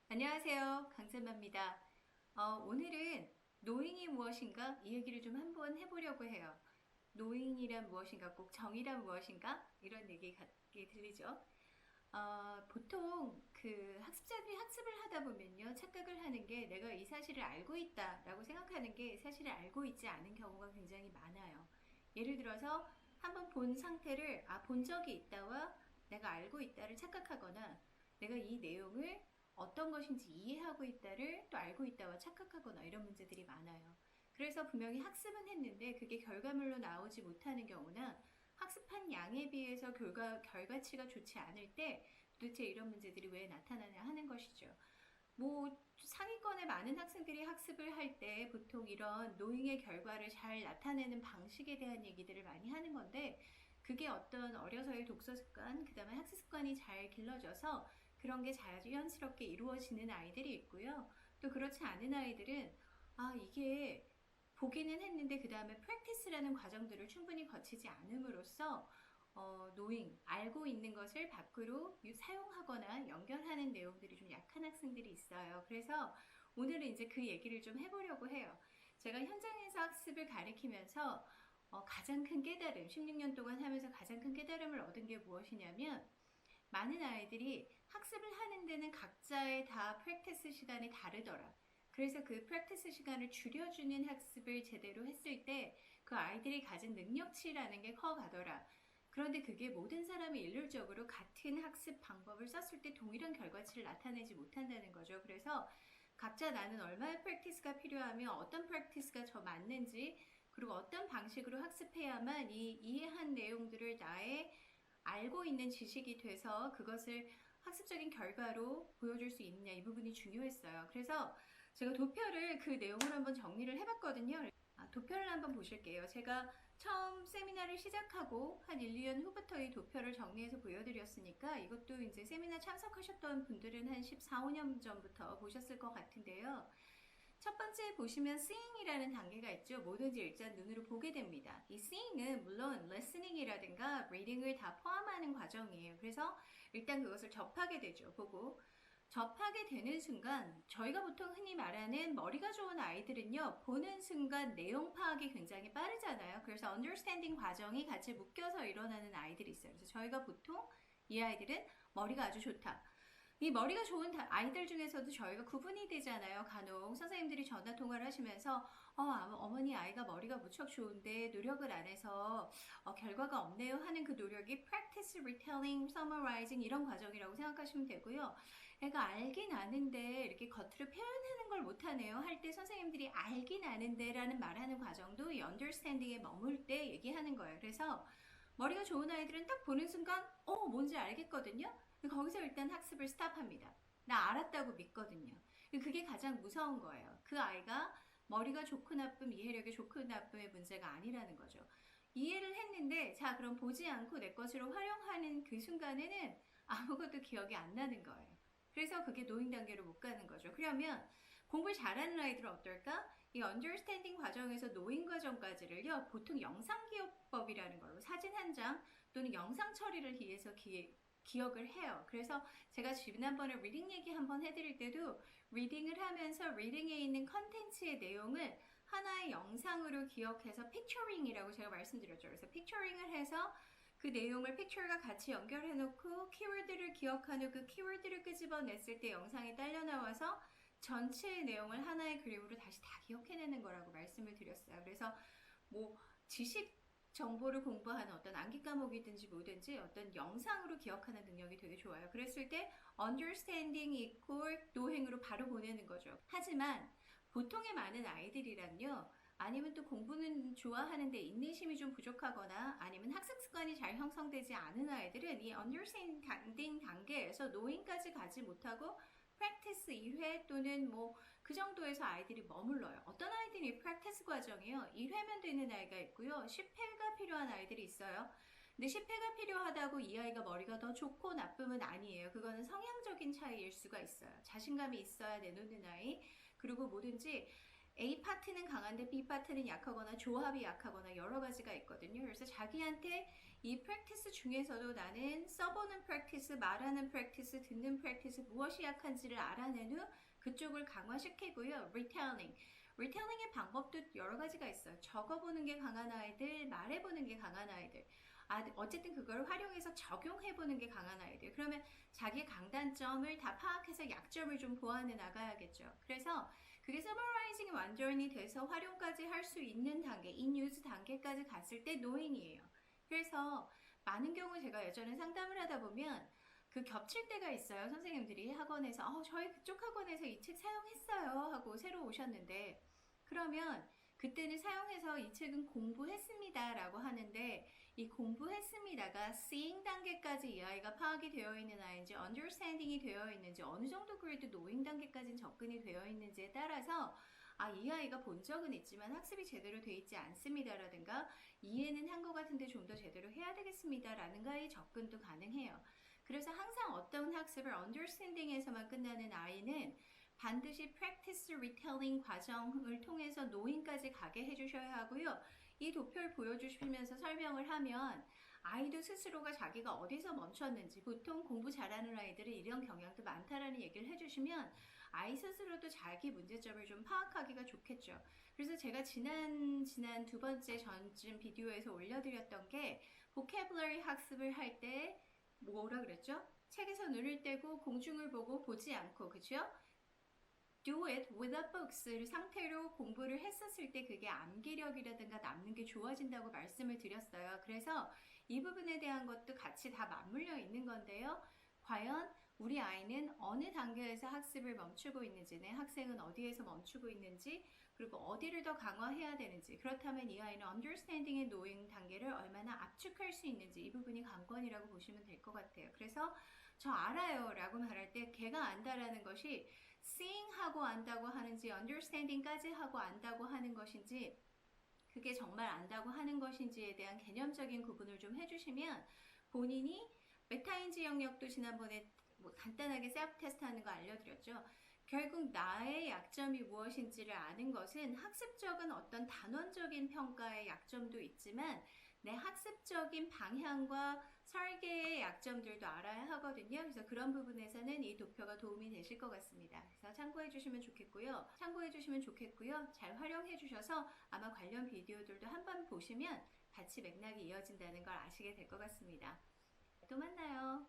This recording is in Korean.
안녕하세요. 강쌤입니다. 오늘은 노잉이 무엇인가? 이 얘기를 좀 한번 해보려고 해요. 노잉이란 무엇인가? 꼭 정의란 무엇인가? 이런 얘기 들리죠? 보통 그 학습자들이 학습을 하다 보면요. 착각을 하는 게 내가 이 사실을 알고 있다라고 생각하는 게 사실을 알고 있지 않은 경우가 굉장히 많아요. 예를 들어서 한번 본 상태를 본 적이 있다와 내가 알고 있다를 착각하거나 내가 이 내용을 어떤 것인지 이해하고 있다를 또 알고 있다와 착각하거나 이런 문제들이 많아요. 그래서 분명히 학습은 했는데 그게 결과물로 나오지 못하는 경우나 학습한 양에 비해서 결과치가 좋지 않을 때 도대체 이런 문제들이 왜 나타나냐 하는 것이죠. 뭐 상위권의 많은 학생들이 학습을 할 때 보통 이런 노잉의 결과를 잘 나타내는 방식에 대한 얘기들을 많이 하는 건데 그게 어떤 어려서의 독서 습관, 그 다음에 학습 습관이 잘 길러져서 그런 게 자연스럽게 이루어지는 아이들이 있고요. 또 그렇지 않은 아이들은 이게 보기는 했는데 그 다음에 프랙티스라는 과정들을 충분히 거치지 않음으로써 노잉, 알고 있는 것을 밖으로 사용하거나 연결하는 내용들이 좀 약한 학생들이 있어요. 그래서 오늘은 이제 그 얘기를 좀 해보려고 해요. 제가 현장에서 학습을 가리키면서 가장 큰 깨달음, 16년 동안 하면서 가장 큰 깨달음을 얻은 게 무엇이냐면 많은 아이들이 학습을 하는 데는 각자의 다 프랙티스 시간이 다르더라. 그래서 그 프랙티스 시간을 줄여주는 학습을 제대로 했을 때 그 아이들이 가진 능력치라는 게 커가더라. 그런데 그게 모든 사람이 일률적으로 같은 학습 방법을 썼을 때 동일한 결과치를 나타내지 못한다는 거죠. 그래서 각자 나는 얼마의 프랙티스가 필요하며 어떤 프랙티스가 더 맞는지 그리고 어떤 방식으로 학습해야만 이 이해한 내용들을 나의 알고 있는 지식이 돼서 그것을 학습적인 결과로 보여줄 수 있느냐 이 부분이 중요했어요. 그래서 제가 도표를 그 내용을 한번 정리를 해봤거든요. 도표를 한번 보실게요. 제가 처음 세미나를 시작하고 한 1, 2년 후부터 이 도표를 정리해서 보여드렸으니까 이것도 이제 세미나 참석하셨던 분들은 한 14, 15년 전부터 보셨을 것 같은데요. 첫 번째 보시면 seeing이라는 단계가 있죠. 뭐든지 일단 눈으로 보게 됩니다. 이 seeing은 물론 listening이라든가 reading을 다 포함하는 과정이에요. 그래서 일단 그것을 접하게 되죠. 보고 접하게 되는 순간 저희가 보통 흔히 말하는 머리가 좋은 아이들은요. 보는 순간 내용 파악이 굉장히 빠르잖아요. 그래서 understanding 과정이 같이 묶여서 일어나는 아이들이 있어요. 그래서 저희가 보통 이 아이들은 머리가 아주 좋다. 이 머리가 좋은 아이들 중에서도 저희가 구분이 되잖아요. 간혹 선생님들이 전화 통화를 하시면서 어머니 아이가 머리가 무척 좋은데 노력을 안 해서 결과가 없네요 하는 그 노력이 practice, retelling, summarizing 이런 과정이라고 생각하시면 되고요. 애가 알긴 아는데 이렇게 겉으로 표현하는 걸 못하네요 할 때 선생님들이 알긴 아는데 라는 말하는 과정도 이 understanding에 머물 때 얘기하는 거예요. 그래서 머리가 좋은 아이들은 딱 보는 순간 뭔지 알겠거든요. 거기서 일단 학습을 스탑합니다. 나 알았다고 믿거든요. 그게 가장 무서운 거예요. 그 아이가 머리가 좋고 나쁨, 이해력이 좋고 나쁨의 문제가 아니라는 거죠. 이해를 했는데, 자, 그럼 보지 않고 내 것으로 활용하는 그 순간에는 아무것도 기억이 안 나는 거예요. 그래서 그게 노인 단계로 못 가는 거죠. 그러면 공부를 잘하는 아이들은 어떨까? 이 understanding 과정에서 노인 과정까지를요, 보통 영상 기억법이라는 걸로 사진 한 장 또는 영상 처리를 위해서 기억을 해요. 그래서 제가 지난번에 리딩 얘기 한번 해드릴 때도 리딩을 하면서 리딩에 있는 컨텐츠의 내용을 하나의 영상으로 기억해서 픽처링이라고 제가 말씀드렸죠. 그래서 픽처링을 해서 그 내용을 픽처가 같이 연결해 놓고 키워드를 기억한 후 그 키워드를 끄집어냈을 때 영상이 딸려 나와서 전체의 내용을 하나의 그림으로 다시 다 기억해내는 거라고 말씀을 드렸어요. 그래서 뭐 지식 정보를 공부하는 어떤 암기 과목이든지 뭐든지 어떤 영상으로 기억하는 능력이 되게 좋아요. 그랬을 때 understanding equal 노행으로 바로 보내는 거죠. 하지만 보통의 많은 아이들이란요. 아니면 또 공부는 좋아하는데 인내심이 좀 부족하거나 아니면 학습 습관이 잘 형성되지 않은 아이들은 이 understanding 단계에서 노인까지 가지 못하고 practice 2회 또는 뭐 그 정도에서 아이들이 머물러요. 어떤 아이들이 practice 과정이요. 1회면 되는 아이가 있고요. 10회가 필요한 아이들이 있어요. 근데 10회가 필요하다고 이 아이가 머리가 더 좋고 나쁨은 아니에요. 그거는 성향적인 차이일 수가 있어요. 자신감이 있어야 내놓는 아이. 그리고 뭐든지 A 파트는 강한데 B 파트는 약하거나 조합이 약하거나 여러 가지가 있거든요. 그래서 자기한테 이 프랙티스 중에서도 나는 써보는 프랙티스, 말하는 프랙티스, 듣는 프랙티스 무엇이 약한지를 알아낸 후 그쪽을 강화시키고요. 리텔링. 리텔링의 방법도 여러 가지가 있어요. 적어보는 게 강한 아이들, 말해보는 게 강한 아이들. 어쨌든 그걸 활용해서 적용해보는 게 강한 아이들. 그러면 자기 강단점을 다 파악해서 약점을 좀 보완해 나가야겠죠. 그래서 그게 서머라이징이 완전히 돼서 활용까지 할 수 있는 단계, 인유즈 단계까지 갔을 때 노잉이에요. 그래서 많은 경우 제가 예전에 상담을 하다 보면 그 겹칠 때가 있어요. 선생님들이 학원에서 저희 그쪽 학원에서 이 책 사용했어요 하고 새로 오셨는데 그러면 그때는 사용해서 이 책은 공부했습니다 라고 하는데 이 공부했습니다가 seeing 단계까지 이 아이가 파악이 되어 있는 아이인지 understanding이 되어 있는지 어느 정도 그래도 knowing 단계까지는 접근이 되어 있는지에 따라서 이 아이가 본 적은 있지만 학습이 제대로 돼 있지 않습니다라든가 이해는 한 것 같은데 좀 더 제대로 해야 되겠습니다라는가의 접근도 가능해요. 그래서 항상 어떤 학습을 understanding에서만 끝나는 아이는 반드시 practice retelling 과정을 통해서 knowing까지 가게 해주셔야 하고요. 이 도표를 보여주시면서 설명을 하면 아이도 스스로가 자기가 어디서 멈췄는지 보통 공부 잘하는 아이들은 이런 경향도 많다라는 얘기를 해주시면 아이 스스로도 자기 문제점을 좀 파악하기가 좋겠죠. 그래서 제가 지난 두 번째 전쯤 비디오에서 올려드렸던 게 vocabulary 학습을 할 때 뭐라 그랬죠? 책에서 눈을 떼고 공중을 보고 보지 않고 그죠? do it with a book's 상태로 공부를 했었을 때 그게 암기력이라든가 남는 게 좋아진다고 말씀을 드렸어요. 그래서 이 부분에 대한 것도 같이 다 맞물려 있는 건데요. 과연 우리 아이는 어느 단계에서 학습을 멈추고 있는지, 내 학생은 어디에서 멈추고 있는지, 그리고 어디를 더 강화해야 되는지, 그렇다면 이 아이는 understanding의 knowing 단계를 얼마나 압축할 수 있는지 이 부분이 관건이라고 보시면 될 것 같아요. 그래서 저 알아요 라고 말할 때 걔가 안다라는 것이 seeing 하고 안다고 하는지 understanding까지 하고 안다고 하는 것인지 그게 정말 안다고 하는 것인지에 대한 개념적인 구분을 좀 해주시면 본인이 메타인지 영역도 지난번에 뭐 간단하게 셀프 테스트 하는 거 알려드렸죠. 결국 나의 약점이 무엇인지를 아는 것은 학습적인 어떤 단원적인 평가의 약점도 있지만 내 학습적인 방향과 설계의 약점들도 알아야 하거든요. 그래서 그런 부분에서는 이 도표가 도움이 되실 것 같습니다. 그래서 참고해 주시면 좋겠고요. 잘 활용해 주셔서 아마 관련 비디오들도 한번 보시면 같이 맥락이 이어진다는 걸 아시게 될 것 같습니다. 또 만나요.